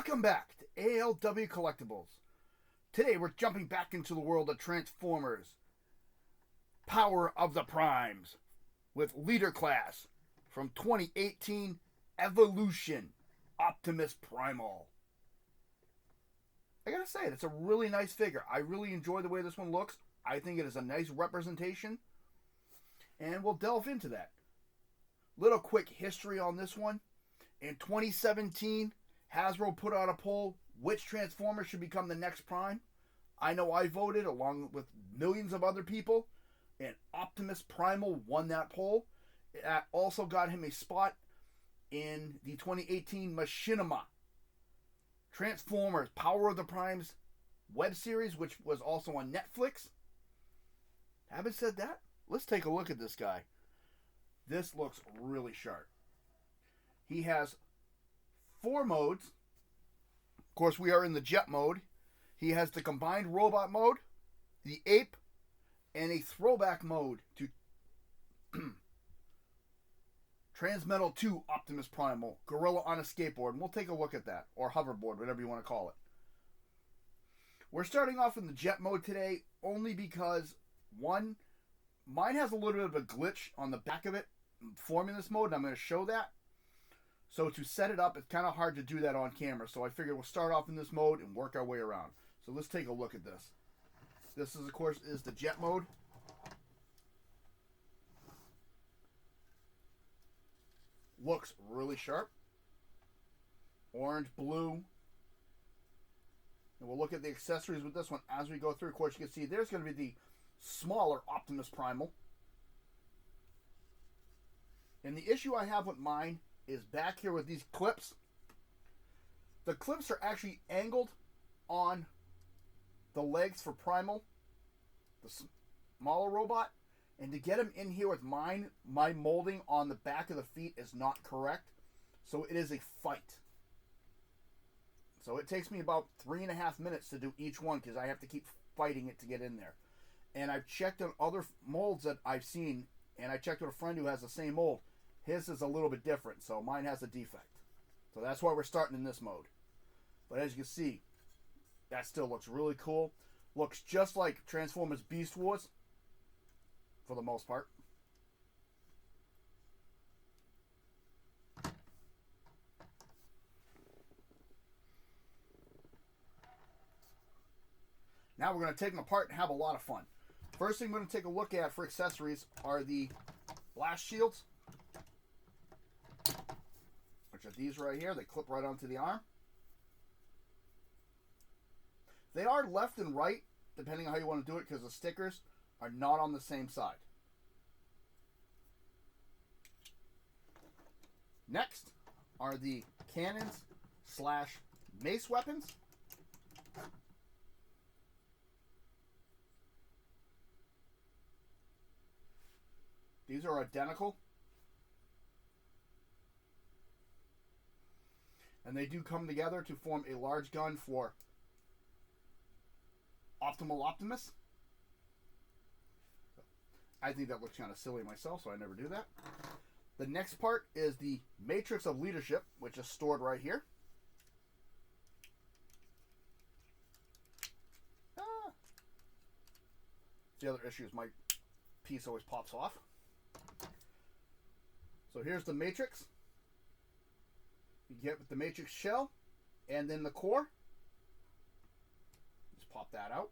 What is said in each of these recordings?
Welcome back to ALW Collectibles. Today we're jumping back into the world of Transformers Power of the Primes with Leader Class from 2018 Evolution Optimus Primal. I gotta say, it's a really nice figure. I really enjoy the way this one looks. I think it is a nice representation, and we'll delve into that. Little quick history on this one. In 2017, Hasbro put out a poll, which Transformer should become the next Prime? I know I voted, along with millions of other people, and Optimus Primal won that poll. It also got him a spot in the 2018 Machinima Transformers Power of the Primes web series, which was also on Netflix. Having said that, let's take a look at this guy. This looks really sharp. He has 4 modes. Of course, we are in the jet mode. He has the combined robot mode, the ape, and a throwback mode to Transmetal 2 Optimus Primal, Gorilla on a skateboard. And we'll take a look at that, or hoverboard, whatever you want to call it. We're starting off in the jet mode today only because, one, mine has a little bit of a glitch on the back of it forming this mode, and I'm going to show that. So to set it up, it's kind of hard to do that on camera. So I figured we'll start off in this mode and work our way around. So let's take a look at this. This is, of course, is the jet mode. Looks really sharp. Orange, blue. And we'll look at the accessories with this one as we go through. Of course, you can see there's going to be the smaller Optimus Primal. And the issue I have with mine is back here with these clips. The clips are actually angled on the legs for Primal, the smaller robot. And to get him in here with mine, my molding on the back of the feet is not correct. So it is a fight. So it takes me about 3.5 minutes to do each one because I have to keep fighting it to get in there. And I've checked on other molds that I've seen, and I checked with a friend who has the same mold. His is a little bit different, so mine has a defect. So that's why we're starting in this mode. But as you can see, that still looks really cool. Looks just like Transformers Beast Wars, for the most part. Now we're going to take them apart and have a lot of fun. First thing we're going to take a look at for accessories are the blast shields, which are these right here. They clip right onto the arm. They are left and right, depending on how you want to do it, because the stickers are not on the same side. Next are the cannons / mace weapons. These are identical. And they do come together to form a large gun for Optimal Optimus. I think that looks kind of silly myself, so I never do that. The next part is the Matrix of Leadership, which is stored right here. The other issue is my piece always pops off. So here's the Matrix. You get with the Matrix shell and then the core. Just pop that out.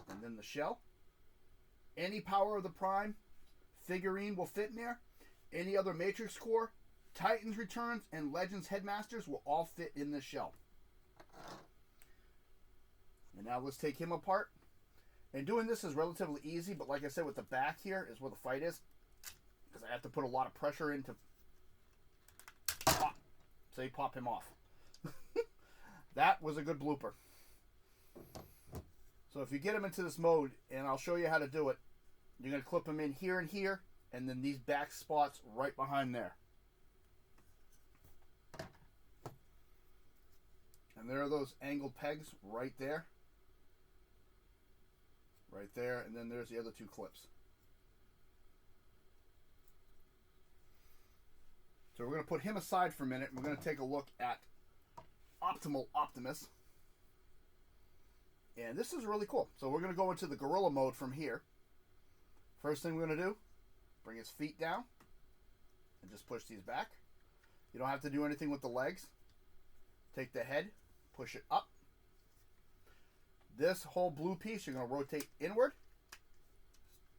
And then the shell. Any Power of the Prime figurine will fit in there. Any other Matrix core, Titans Returns, and Legends Headmasters will all fit in this shell. And now let's take him apart. And doing this is relatively easy, but like I said, with the back here is where the fight is. Because I have to put a lot of pressure in to pop him off. That was a good blooper. So if you get him into this mode, and I'll show you how to do it, you're going to clip him in here and here, and then these back spots right behind there. And there are those angled pegs right there. Right there, and then there's the other 2 clips. So we're going to put him aside for a minute, and we're going to take a look at Optimal Optimus. And this is really cool. So we're going to go into the gorilla mode from here. First thing we're going to do, bring his feet down and just push these back. You don't have to do anything with the legs. Take the head, push it up. This whole blue piece, you're going to rotate inward.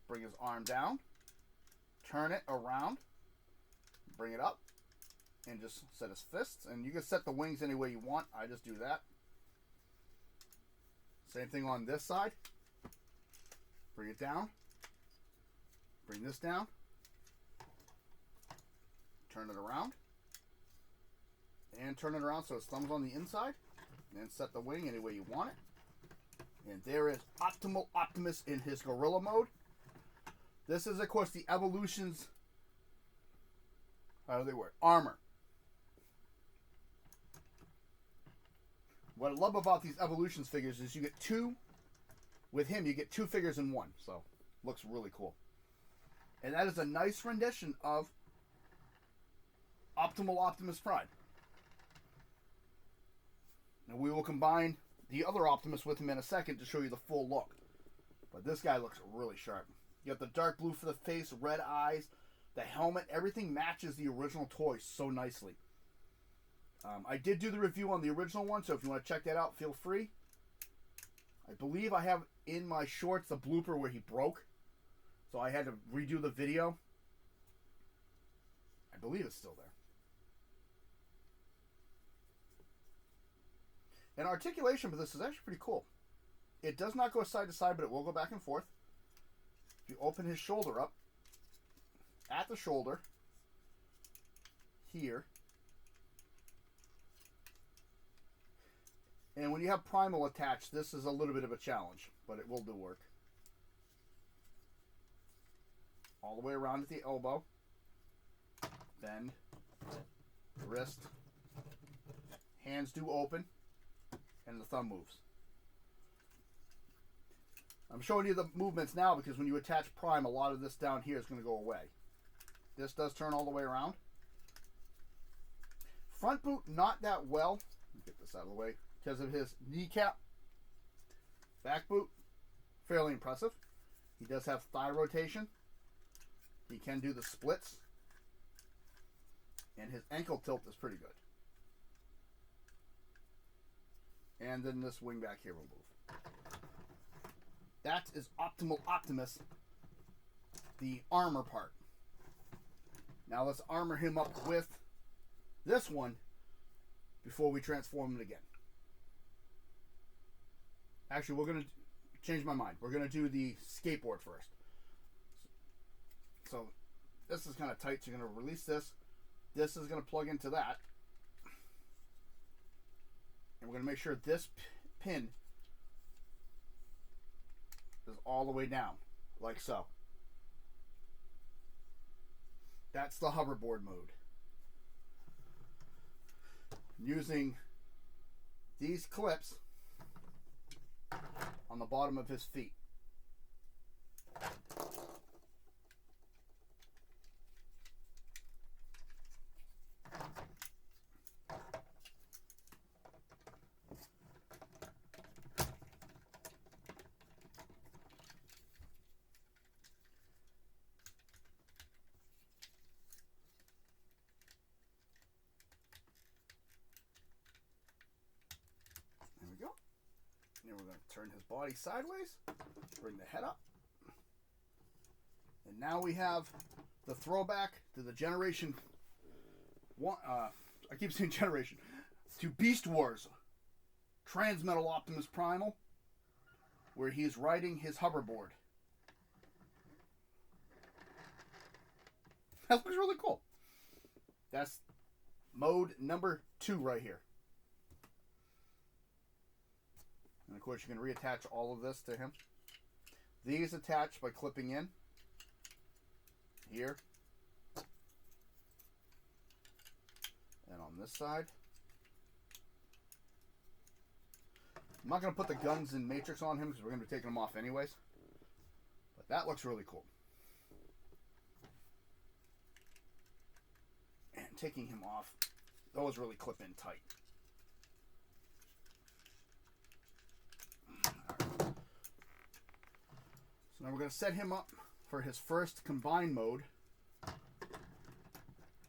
Bring his arm down. Turn it around. Bring it up. And just set his fists. And you can set the wings any way you want. I just do that. Same thing on this side. Bring it down. Bring this down. Turn it around. And turn it around so his thumb's on the inside. And then set the wing any way you want it. And there is Optimal Optimus in his gorilla mode. This is, of course, the evolutions. How do they work? Armor. What I love about these evolutions figures is you get two. With him, you get two figures in one. So, looks really cool. And that is a nice rendition of Optimal Optimus Prime. And we will combine the other Optimus with him in a second to show you the full look. But this guy looks really sharp. You have the dark blue for the face, red eyes, the helmet, everything matches the original toy so nicely. I did do the review on the original one, so if you want to check that out, feel free. I believe I have in my shorts the blooper where he broke. So I had to redo the video. I believe it's still there. And articulation for this is actually pretty cool. It does not go side to side, but it will go back and forth. If you open his shoulder up, at the shoulder, here, and when you have Primal attached, this is a little bit of a challenge, but it will do work. All the way around at the elbow, bend, wrist, hands do open, and the thumb moves. I'm showing you the movements now because when you attach Prime, a lot of this down here is going to go away. This does turn all the way around. Front boot, not that well. Get this out of the way. Because of his kneecap. Back boot, fairly impressive. He does have thigh rotation. He can do the splits. And his ankle tilt is pretty good. And then this wing back here will move. That is Optimal Optimus, the armor part. Now let's armor him up with this one before we transform him again. Actually, we're going to change my mind. We're going to do the skateboard first. So this is kind of tight, so you're going to release this. This is going to plug into that. And we're going to make sure this pin is all the way down, like so. That's the hoverboard mode. Using these clips on the bottom of his feet. There we go. Then we're going to turn his body sideways, bring the head up. And now we have the throwback to the Generation 1, I keep saying Generation, to Beast Wars Transmetal Optimus Primal, where he is riding his hoverboard. That looks really cool. That's mode number 2 right here. And of course you can reattach all of this to him. These attach by clipping in here and on this side. I'm not going to put the guns and matrix on him because we're going to be taking them off anyways. But that looks really cool. And taking him off, those really clip in tight. Right. So now we're going to set him up for his first combine mode.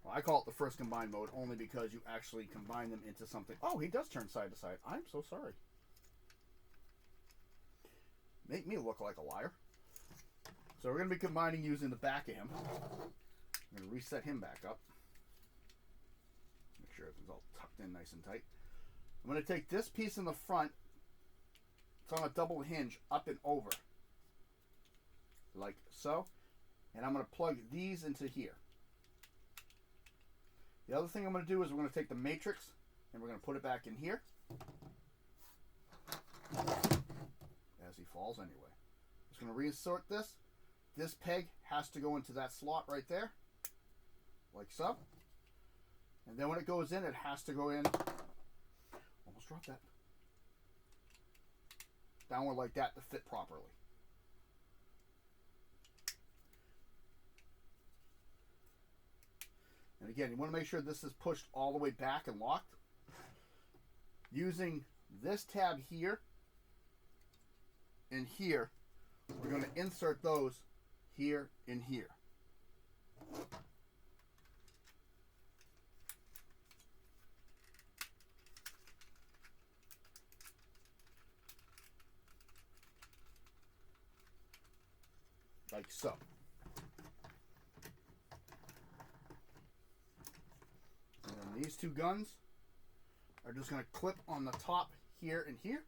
Well, I call it the first combine mode only because you actually combine them into something. Oh, he does turn side to side. I'm so sorry. Make me look like a liar. So we're going to be combining using the back of him. I'm going to reset him back up. Make sure everything's all tucked in nice and tight. I'm going to take this piece in the front. It's on a double hinge up and over. Like so. And I'm going to plug these into here. The other thing I'm going to do is we're going to take the matrix and we're going to put it back in here. As he falls anyway. Just going to reinsert this. This peg has to go into that slot right there. Like so. And then when it goes in, it has to go in. Almost dropped that. Downward like that to fit properly. And again, you want to make sure this is pushed all the way back and locked. Using this tab here and here, we're going to insert those here and here. Like so. And then these two guns are just going to clip on the top here and here.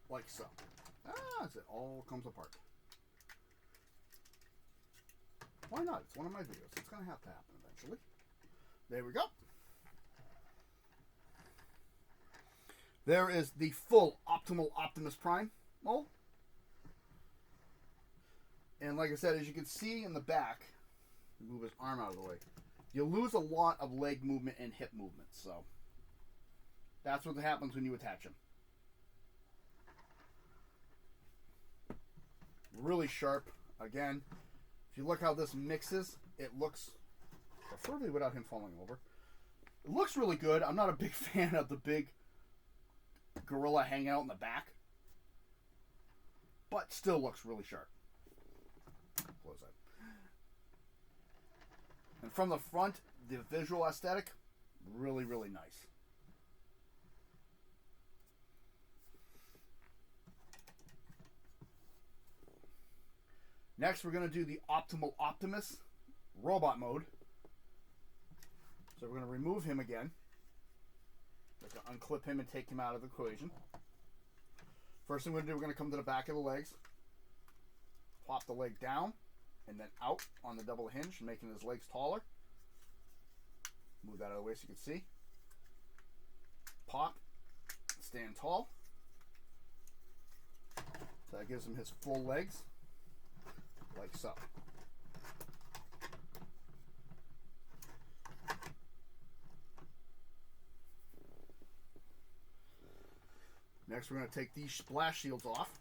Like so. As it all comes apart. Why not? It's one of my videos. It's going to have to happen eventually. There we go. There is the full optimal Optimus Prime mold. And like I said, as you can see in the back, move his arm out of the way, you lose a lot of leg movement and hip movement. So that's what happens when you attach him. Really sharp. Again, if you look how this mixes, it looks, preferably without him falling over, it looks really good. I'm not a big fan of the big gorilla hanging out in the back, but still looks really sharp. Close that. And from the front, the visual aesthetic, really, really nice. Next, we're going to do the Optimal Optimus robot mode. So we're going to remove him again. We're going to unclip him and take him out of the equation. First thing we're going to do, we're going to come to the back of the legs. Plop the leg down and then out on the double hinge, making his legs taller. Move that out of the way so you can see. Pop. Stand tall. So that gives him his full legs. Like so. Next, we're going to take these splash shields off.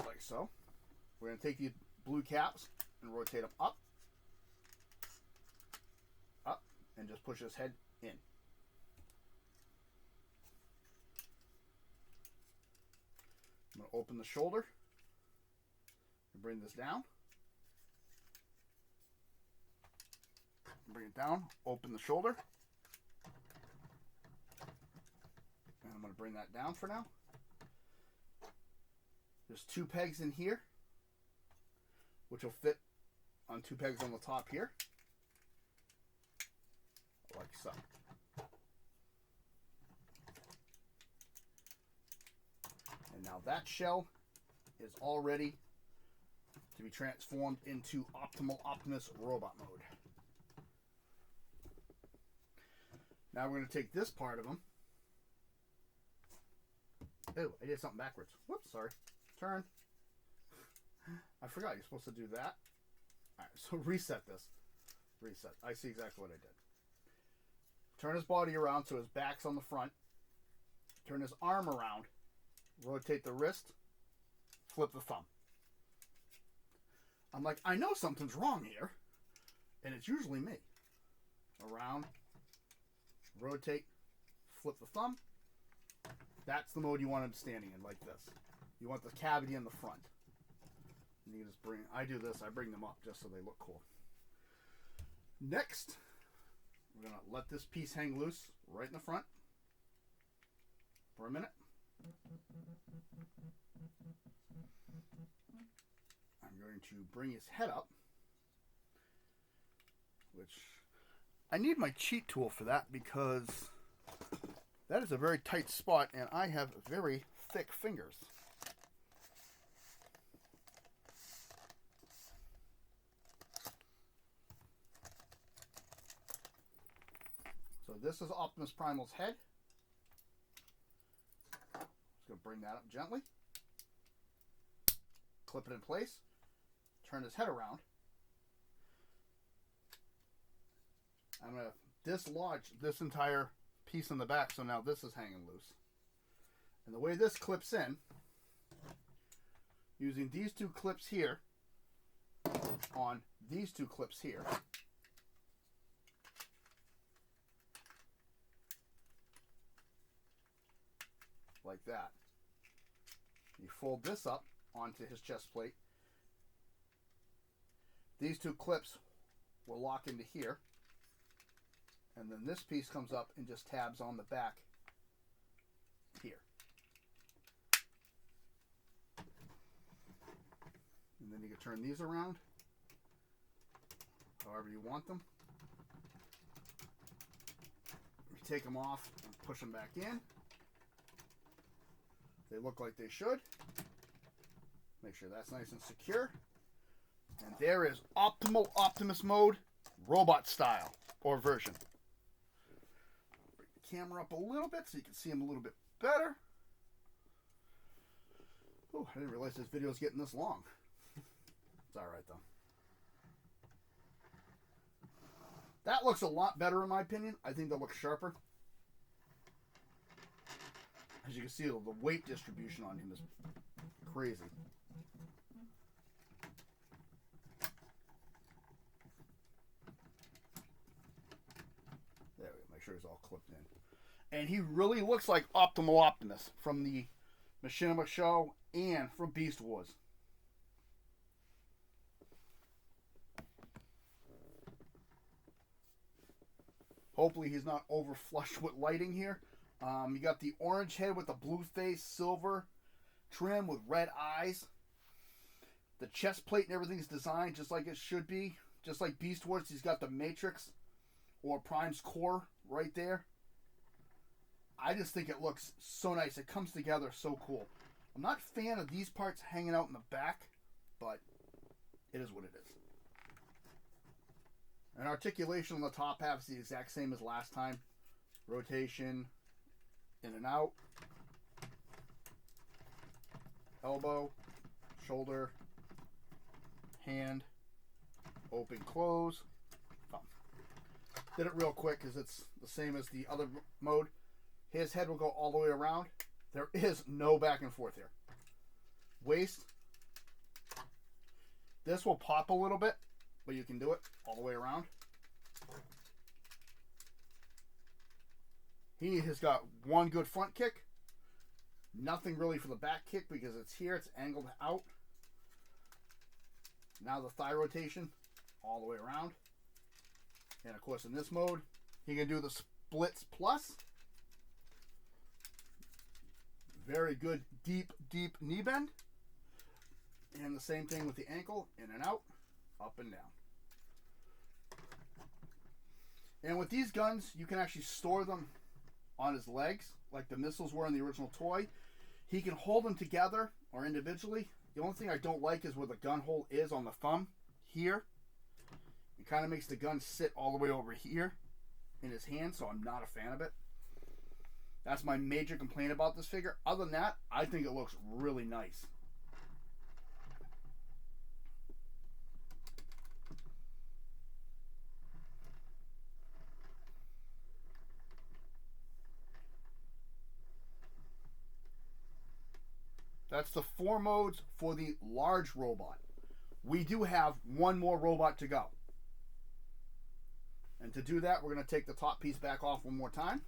Like so. We're going to take the blue caps and rotate them up. Up. And just push his head in. I'm going to open the shoulder and bring this down. Bring it down, open the shoulder. And I'm going to bring that down for now. There's two pegs in here, which will fit on two pegs on the top here. Like so. And now that shell is all ready to be transformed into Optimal Optimus robot mode. Now we're going to take this part of him. Oh, I did something backwards. Whoops, sorry. Turn. I forgot you're supposed to do that. Alright, so reset this. Reset. I see exactly what I did. Turn his body around so his back's on the front. Turn his arm around rotate the wrist, flip the thumb. I'm like, I know something's wrong here, and it's usually me. Around, rotate, flip the thumb. That's the mode you want him standing in, like this. You want the cavity in the front. And you just bring, I do this, I bring them up just so they look cool. Next, we're going to let this piece hang loose right in the front for a minute. I'm going to bring his head up, which I need my cheat tool for that because that is a very tight spot and I have very thick fingers. So this is Optimus Primal's head. Just going to bring that up gently. Clip it in place. Turn his head around. I'm going to dislodge this entire piece in the back, so now this is hanging loose. And the way this clips in, using these two clips here on these two clips here, like that. You fold this up onto his chest plate. These two clips will lock into here. And then this piece comes up and just tabs on the back here. And then you can turn these around however you want them. You take them off and push them back in. They look like they should. Make sure that's nice and secure. And there is optimal Optimus mode, robot style or version. Bring the camera up a little bit so you can see him a little bit better. Oh, I didn't realize this video is getting this long. It's alright though. That looks a lot better in my opinion. I think that looks sharper. As you can see, the weight distribution on him is crazy. There we go. Make sure he's all clipped in. And he really looks like Optimal Optimus from the Machinima show and from Beast Wars. Hopefully he's not over flushed with lighting here. You got the orange head with the blue face, silver trim with red eyes. The chest plate and everything's designed just like it should be. Just like Beast Wars, he's got the Matrix or Prime's core right there. I just think it looks so nice. It comes together so cool. I'm not a fan of these parts hanging out in the back, but it is what it is. And articulation on the top half is the exact same as last time. Rotation, in and out, elbow, shoulder, hand, open, close, thumb. Did it real quick because it's the same as the other mode. His head will go all the way around. There is no back and forth here. Waist. This will pop a little bit, but you can do it all the way around. He has got one good front kick. Nothing really for the back kick because it's here. It's angled out. Now the thigh rotation all the way around. And of course in this mode, he can do the splits plus. Very good deep knee bend. And the same thing with the ankle, in and out, up and down. And with these guns, you can actually store them on his legs, like the missiles were in the original toy. He can hold them together or individually. The only thing I don't like is where the gun hole is on the thumb, here. It kind of makes the gun sit all the way over here in his hand, so I'm not a fan of it. That's my major complaint about this figure. Other than that, I think it looks really nice. That's the 4 modes for the large robot. We do have one more robot to go. And to do that, we're going to take the top piece back off one more time.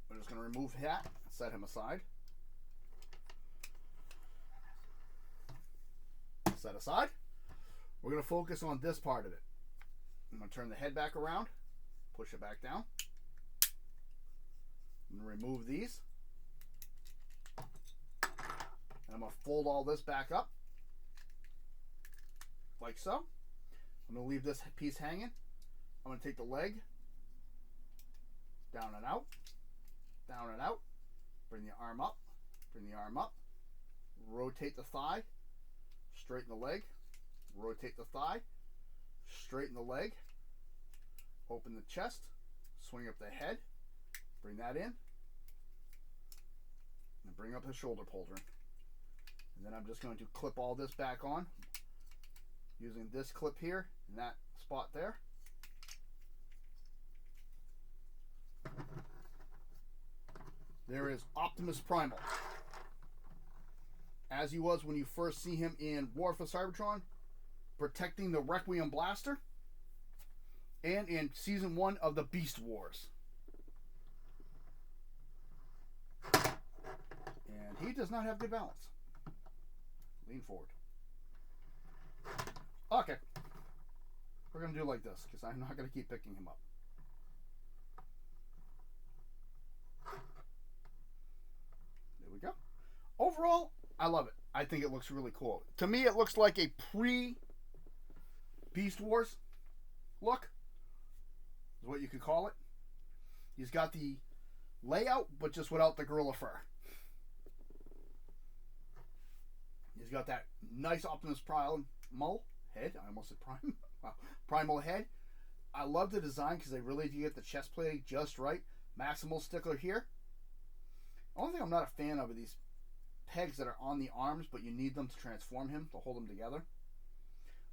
We're just going to remove that, set him aside. Set aside. We're going to focus on this part of it. I'm going to turn the head back around, push it back down, and remove these. And I'm going to fold all this back up, like so. I'm going to leave this piece hanging. I'm going to take the leg, down and out, down and out, bring the arm up, bring the arm up, rotate the thigh, straighten the leg, rotate the thigh, straighten the leg, open the chest, swing up the head, bring that in, and bring up the shoulder pauldron. And then I'm just going to clip all this back on using this clip here in that spot there. There is Optimus Primal. As he was when you first see him in War for Cybertron, protecting the Requiem Blaster, and in Season 1 of the Beast Wars. And he does not have good balance. Lean forward. Okay. We're going to do it like this, because I'm not going to keep picking him up. There we go. Overall, I love it. I think it looks really cool. To me, it looks like a pre-Beast Wars look, is what you could call it. He's got the layout, but just without the gorilla fur. He's got that nice Optimus Primal head. I almost said Prime. Wow. Primal head. I love the design because they really do get the chest plate just right. Maximal sticker here. The only thing I'm not a fan of are these pegs that are on the arms, but you need them to transform him, to hold him together.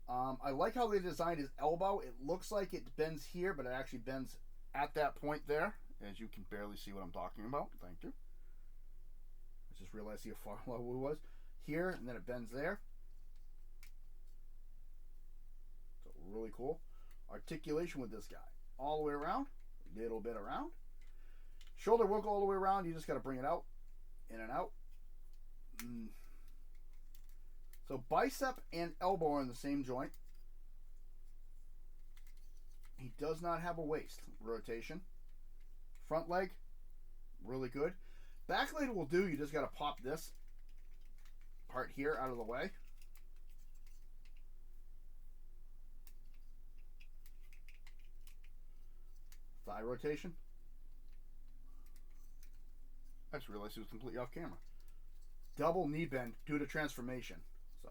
I like how they designed his elbow. It looks like it bends here, but it actually bends at that point there. As you can barely see what I'm talking about. Thank you. I just realized how far low it was. Here, and then it bends there. So really cool. Articulation with this guy. All the way around. A little bit around. Shoulder won't go all the way around. You just got to bring it out. In and out. So bicep and elbow are in the same joint. He does not have a waist rotation. Front leg, really good. Back leg will do. You just got to pop this part here out of the way. Thigh rotation. I just realized it was completely off camera. Double knee bend due to transformation. So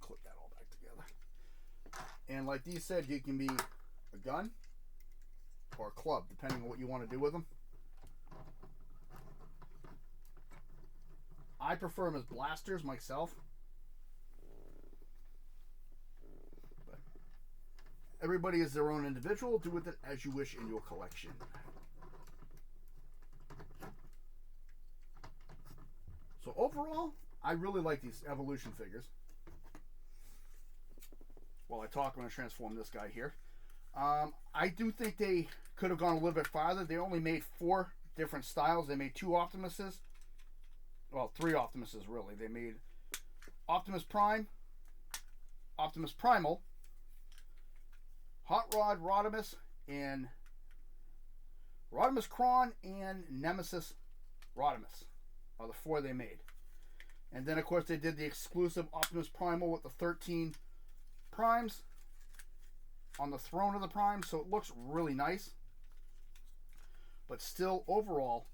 clip that all back together. And like Dee said, you can be a gun or a club, depending on what you want to do with them. I prefer them as blasters myself. But everybody is their own individual. Do with it as you wish in your collection. So overall, I really like these evolution figures. While I talk, I'm going to transform this guy here. I do think they could have gone a little bit farther. They only made 4 different styles. They made 2 Optimuses. Well, 3 Optimuses, really. They made Optimus Prime, Optimus Primal, Hot Rod Rodimus, and Rodimus Kron, and Nemesis Rodimus are the 4 they made. And then, of course, they did the exclusive Optimus Primal with the 13 primes on the throne of the primes, so it looks really nice. But still, overall,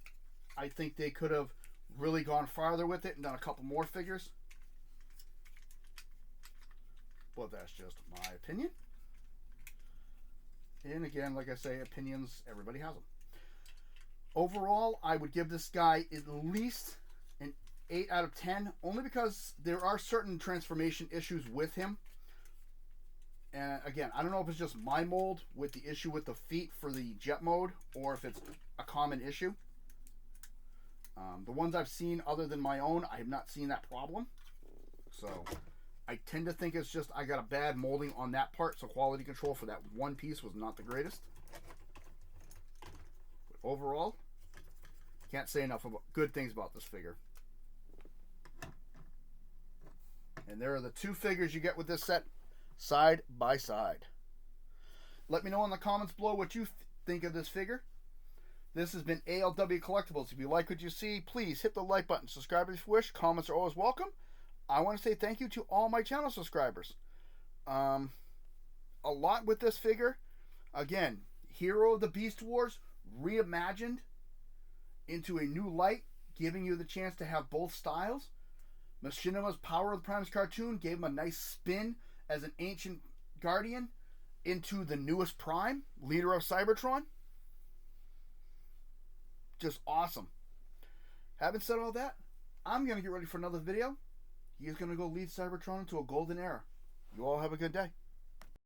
I think they could have really gone farther with it and done a couple more figures. But that's just my opinion. And again, like I say, opinions, everybody has them. Overall, I would give this guy at least an 8 out of 10, only because there are certain transformation issues with him. And again, I don't know if it's just my mold with the issue with the feet for the jet mode, or if it's a common issue. The ones I've seen other than my own, I have not seen that problem. So I tend to think it's just I got a bad molding on that part, so quality control for that one piece was not the greatest. But overall, can't say enough about good things about this figure. And there are the two figures you get with this set, side by side. Let me know in the comments below what you think of this figure. This has been ALW Collectibles. If you like what you see, please hit the like button. Subscribe if you wish. Comments are always welcome. I want to say thank you to all my channel subscribers. A lot with this figure. Again, Hero of the Beast Wars reimagined into a new light, giving you the chance to have both styles. Machinima's Power of the Primes cartoon gave him a nice spin as an ancient guardian into the newest Prime, leader of Cybertron. Just awesome. Having said all that, I'm going to get ready for another video. He's going to go lead Cybertron into a golden era. You all have a good day.